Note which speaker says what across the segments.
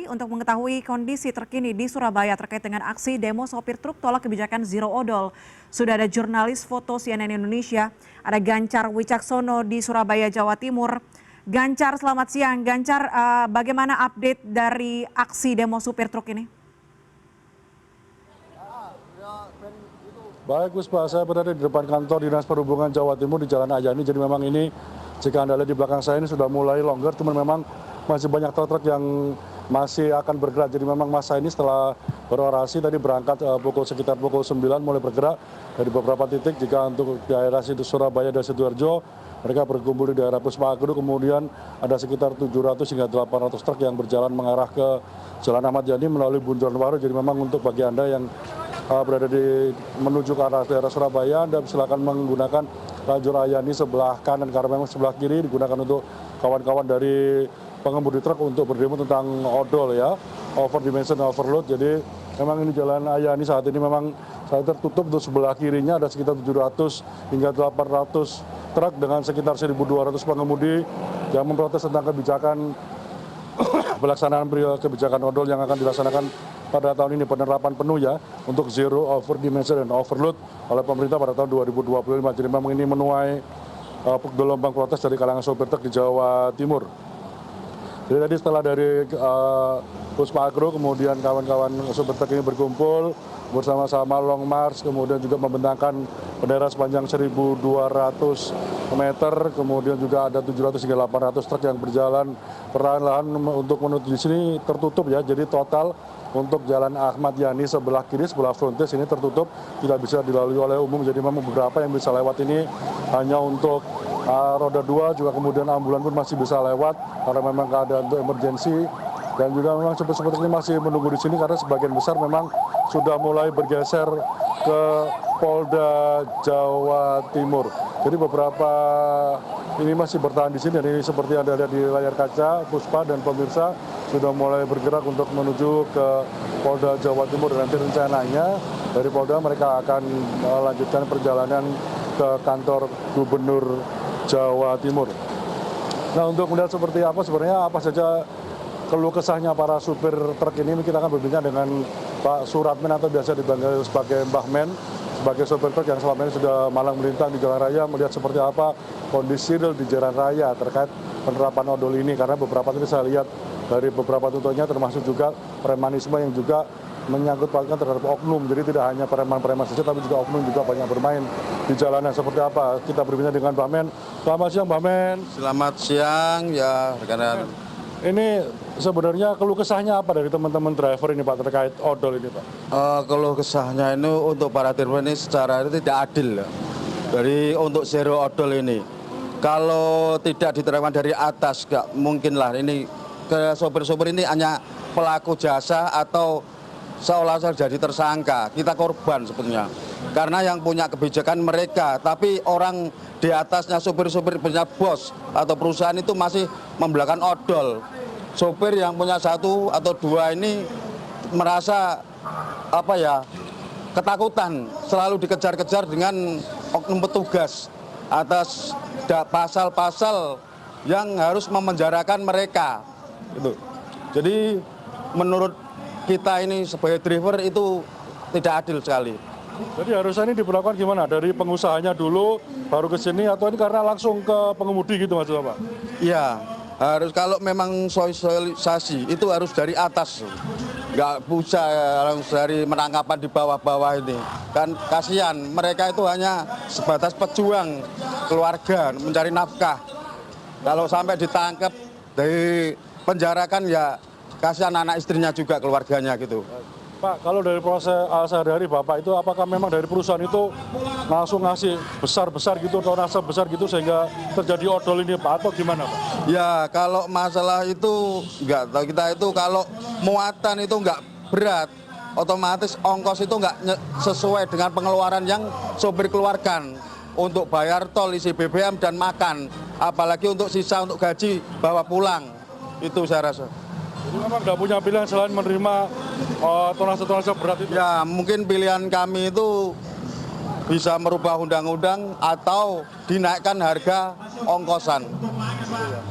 Speaker 1: Untuk mengetahui kondisi terkini di Surabaya terkait dengan aksi demo sopir truk tolak kebijakan Zero Odol, sudah ada jurnalis foto CNN Indonesia, ada Gancar Wicaksono di Surabaya, Jawa Timur. Gancar, selamat siang. Gancar, bagaimana update dari aksi demo sopir truk ini?
Speaker 2: Baik, Puspa, saya berada di depan kantor Dinas Perhubungan Jawa Timur di Jalan Ayani. Jadi memang ini, jika Anda lihat di belakang saya ini sudah mulai longgar, cuman memang masih banyak truk yang masih akan bergerak. Jadi memang masa ini setelah berorasi tadi berangkat sekitar pukul 9 mulai bergerak dari beberapa titik. Jika untuk daerah situ Surabaya dan Sidoarjo, mereka berkumpul di daerah Puspa Agro, kemudian ada sekitar 700 hingga 800 truk yang berjalan mengarah ke Jalan Ahmad Yani melalui Bundaran Waru. Jadi memang untuk bagi Anda yang berada menuju ke arah daerah Surabaya, Anda silakan menggunakan lajur Ayani sebelah kanan, karena memang sebelah kiri digunakan untuk kawan-kawan dari pengemudi truk untuk berdemo tentang odol ya, overdimension overload. Jadi memang ini Jalan Ayani saat ini memang tertutup. Untuk sebelah kirinya ada sekitar 700 hingga 800 truk dengan sekitar 1.200 pengemudi yang memprotes tentang kebijakan pelaksanaan kebijakan odol yang akan dilaksanakan pada tahun ini, penerapan penuh ya untuk zero overdimension dan overload oleh pemerintah pada tahun 2025. Jadi memang ini menuai gelombang protes dari kalangan sopir truk di Jawa Timur. Jadi tadi setelah dari Puspa Agro, kemudian kawan-kawan sopir truk ini berkumpul bersama-sama long march, kemudian juga membentangkan bendera sepanjang 1.200 meter, kemudian juga ada 700 hingga 800 truk yang berjalan perlahan-lahan untuk menuju di sini tertutup ya. Jadi total untuk Jalan Ahmad Yani sebelah kiri, sebelah frontis ini tertutup, tidak bisa dilalui oleh umum. Jadi memang beberapa yang bisa lewat ini hanya untuk roda 2, juga kemudian ambulan pun masih bisa lewat karena memang keadaan untuk emergensi. Dan juga memang sopir-sopir ini masih menunggu di sini karena sebagian besar memang sudah mulai bergeser ke Polda Jawa Timur. Jadi beberapa ini masih bertahan di sini, dan ini seperti Anda lihat di layar kaca, Puspa dan pemirsa sudah mulai bergerak untuk menuju ke Polda Jawa Timur. Dan nanti rencananya dari Polda mereka akan melanjutkan perjalanan ke kantor Gubernur Jawa Timur. Nah, untuk melihat seperti apa sebenarnya apa saja keluh kesahnya para supir truk ini, kita akan berbincang dengan Pak Suratmen atau biasa dipanggil sebagai Mbah Men, sebagai sopir truk yang selama ini sudah malang melintang di jalan raya, melihat seperti apa kondisi real di jalan raya terkait penerapan odol ini. Karena beberapa tadi saya lihat dari beberapa tuntutannya termasuk juga premanisme yang juga menyangkut pautkan terhadap oknum. Jadi tidak hanya preman-preman saja, tapi juga oknum juga banyak bermain di jalanan. Seperti apa? Kita berbincang dengan Mbah Men. Selamat siang, Mbah Men.
Speaker 3: Selamat siang, ya rekan-rekan.
Speaker 2: Ini sebenarnya keluh kesahnya apa dari teman-teman driver ini Pak terkait odol ini Pak?
Speaker 3: Keluh kesahnya ini untuk para driver ini secara itu tidak adil. Dari untuk zero odol ini, kalau tidak diterapkan dari atas, nggak mungkin lah ini ke sopir-sopir ini hanya pelaku jasa atau seolah-olah jadi tersangka. Kita korban sebetulnya. Karena yang punya kebijakan mereka, tapi orang di atasnya sopir-sopir punya bos atau perusahaan itu masih membelakang odol. Sopir yang punya satu atau dua ini merasa ketakutan, selalu dikejar-kejar dengan oknum petugas atas pasal-pasal yang harus memenjarakan mereka. Jadi menurut kita ini sebagai driver itu tidak adil sekali.
Speaker 2: Jadi harusnya ini diberlakukan gimana? Dari pengusahanya dulu baru ke sini, atau ini karena langsung ke pengemudi gitu maksudnya Pak?
Speaker 3: Iya, harus kalau memang sosialisasi itu harus dari atas. Nggak bisa langsung dari menangkapan di bawah-bawah ini. Kan kasihan, mereka itu hanya sebatas pejuang keluarga, mencari nafkah. Kalau sampai ditangkap, dari penjarakan ya kasihan anak istrinya juga, keluarganya gitu.
Speaker 2: Pak, kalau dari proses sehari-hari Bapak itu, apakah memang dari perusahaan itu langsung ngasih besar-besar gitu atau nasab besar gitu sehingga terjadi odol ini Pak, atau gimana Pak?
Speaker 3: Ya kalau masalah itu nggak tahu, kita itu kalau muatan itu nggak berat, otomatis ongkos itu nggak sesuai dengan pengeluaran yang sopir keluarkan untuk bayar tol, isi BBM dan makan, apalagi untuk sisa untuk gaji bawa pulang, itu saya rasa.
Speaker 2: Jadi memang nggak punya pilihan selain menerima tonase-tonase berat itu?
Speaker 3: Ya mungkin pilihan kami itu bisa merubah undang-undang atau dinaikkan harga ongkosan.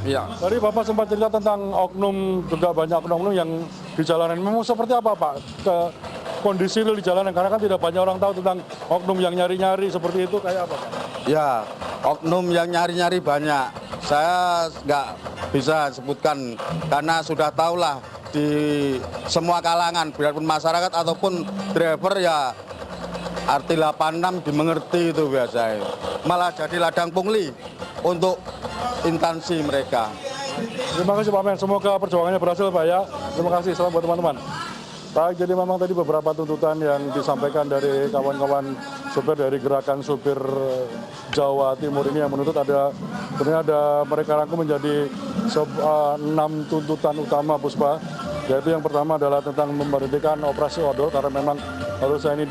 Speaker 3: Iya.
Speaker 2: Tadi Bapak sempat cerita tentang oknum, juga banyak oknum yang di jalanan. Memang seperti apa Pak kondisi real di jalanan? Karena kan tidak banyak orang tahu tentang oknum yang nyari-nyari seperti itu kayak apa Pak?
Speaker 3: Ya, oknum yang nyari-nyari banyak. Saya nggak bisa sebutkan karena sudah tahulah di semua kalangan, biarpun masyarakat ataupun driver ya arti 86 dimengerti itu biasanya. Malah jadi ladang pungli untuk instansi mereka.
Speaker 2: Terima kasih Pak Men, semoga perjuangannya berhasil Pak ya. Terima kasih, salam buat teman-teman. Baik, jadi memang tadi beberapa tuntutan yang disampaikan dari kawan-kawan supir dari gerakan supir Jawa Timur ini yang menuntut sebenarnya mereka rangkum menjadi 6 tuntutan utama Puspa. Yaitu yang pertama adalah tentang memberhentikan operasi odol karena memang harusnya ini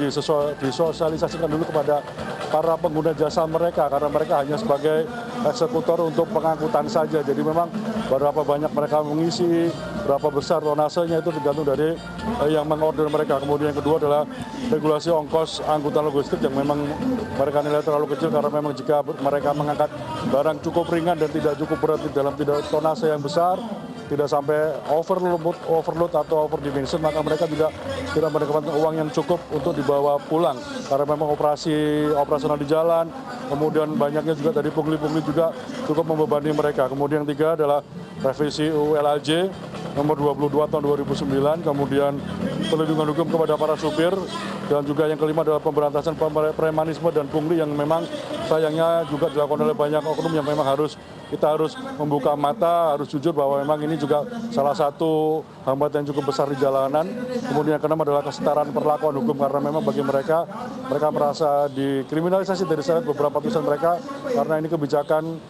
Speaker 2: disosialisasikan dulu kepada para pengguna jasa mereka karena mereka hanya sebagai eksekutor untuk pengangkutan saja. Jadi memang berapa banyak mereka mengisi, berapa besar tonasenya itu tergantung dari yang mengorder mereka. Kemudian yang kedua adalah regulasi ongkos angkutan logistik yang memang mereka nilai terlalu kecil karena memang jika mereka mengangkat barang cukup ringan dan tidak cukup berat dalam tidak tonase yang besar, tidak sampai overload atau overdimension, maka mereka juga tidak mendapatkan uang yang cukup untuk dibawa pulang karena memang operasional di jalan. Kemudian banyaknya juga dari pungli-pungli juga cukup membebani mereka. Kemudian yang tiga adalah revisi UU LAJ nomor 22 tahun 2009, kemudian perlindungan hukum kepada para supir, dan juga yang kelima adalah pemberantasan premanisme dan pungli yang memang sayangnya juga dilakukan oleh banyak oknum yang memang kita harus membuka mata, harus jujur bahwa memang ini juga salah satu hambatan yang cukup besar di jalanan. Kemudian yang keenam adalah kesetaraan perlakuan hukum karena memang bagi mereka merasa dikriminalisasi dari syarat beberapa tulisan mereka karena ini kebijakan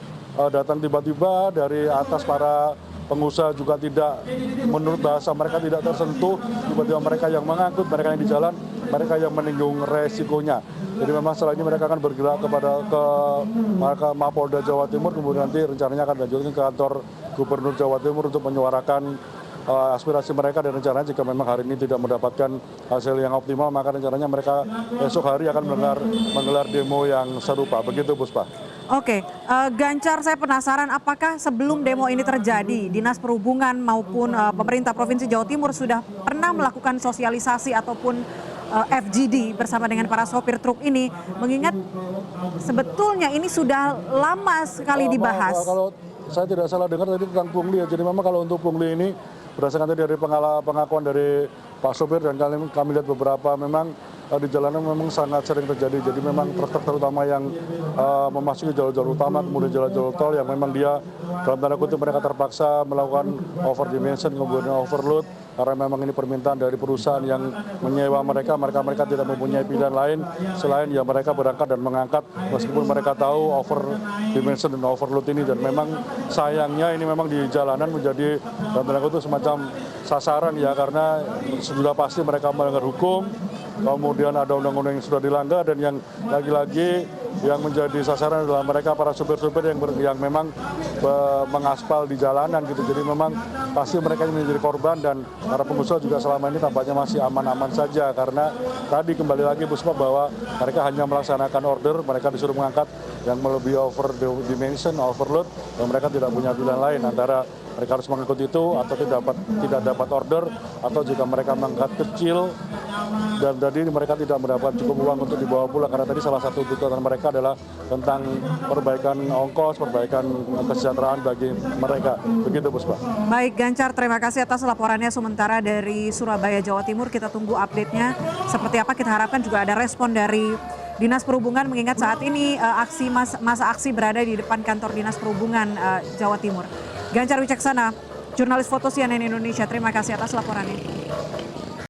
Speaker 2: datang tiba-tiba dari atas. Para pengusaha juga tidak, menurut bahasa mereka tidak tersentuh, tiba-tiba mereka yang mengangkut, mereka yang di jalan, mereka yang menanggung resikonya. Jadi memang setelah ini mereka akan bergerak ke Mapolda Jawa Timur, kemudian nanti rencananya akan lanjutkan ke kantor Gubernur Jawa Timur untuk menyuarakan aspirasi mereka, dan rencananya jika memang hari ini tidak mendapatkan hasil yang optimal, maka rencananya mereka esok hari akan menggelar demo yang serupa. Begitu Puspa.
Speaker 1: Oke, Gancar, saya penasaran apakah sebelum demo ini terjadi, Dinas Perhubungan maupun pemerintah Provinsi Jawa Timur sudah pernah melakukan sosialisasi ataupun FGD bersama dengan para sopir truk ini, mengingat sebetulnya ini sudah lama sekali dibahas.
Speaker 2: Kalau saya tidak salah dengar tadi tentang pungli ya, jadi memang kalau untuk pungli ini berdasarkan tadi dari pengakuan dari Pak sopir dan kami lihat beberapa memang di jalanan memang sangat sering terjadi. Jadi memang truk terutama yang memasuki jalur-jalur utama, kemudian jalur-jalur tol yang memang dia dalam tanda kutip mereka terpaksa melakukan overdimension, kemudian overload karena memang ini permintaan dari perusahaan yang menyewa mereka tidak mempunyai pilihan lain selain ya mereka berangkat dan mengangkat meskipun mereka tahu overdimension dan overload ini. Dan memang sayangnya ini memang di jalanan menjadi dalam tanda kutip semacam sasaran ya, karena sudah pasti mereka melanggar hukum. Kemudian ada undang-undang yang sudah dilanggar, dan yang lagi-lagi yang menjadi sasaran adalah mereka para supir-supir yang memang mengaspal di jalanan gitu. Jadi memang pasti mereka ini menjadi korban, dan para pengusaha juga selama ini tampaknya masih aman-aman saja karena tadi kembali lagi Puspa bahwa mereka hanya melaksanakan order, mereka disuruh mengangkat yang melebihi over dimension, overload, dan mereka tidak punya pilihan lain antara mereka harus mengikut itu atau tidak dapat order, atau jika mereka mengangkat kecil dan tadi mereka tidak mendapat cukup uang untuk dibawa pulang karena tadi salah satu tuntutan mereka adalah tentang perbaikan ongkos, perbaikan kesejahteraan bagi mereka. Begitu Puspa.
Speaker 1: Baik Gancar, terima kasih atas laporannya sementara dari Surabaya, Jawa Timur. Kita tunggu update-nya seperti apa. Kita harapkan juga ada respon dari Dinas Perhubungan mengingat saat ini masa aksi berada di depan kantor Dinas Perhubungan Jawa Timur. Gancar Wicaksana, jurnalis foto CNN Indonesia, terima kasih atas laporannya.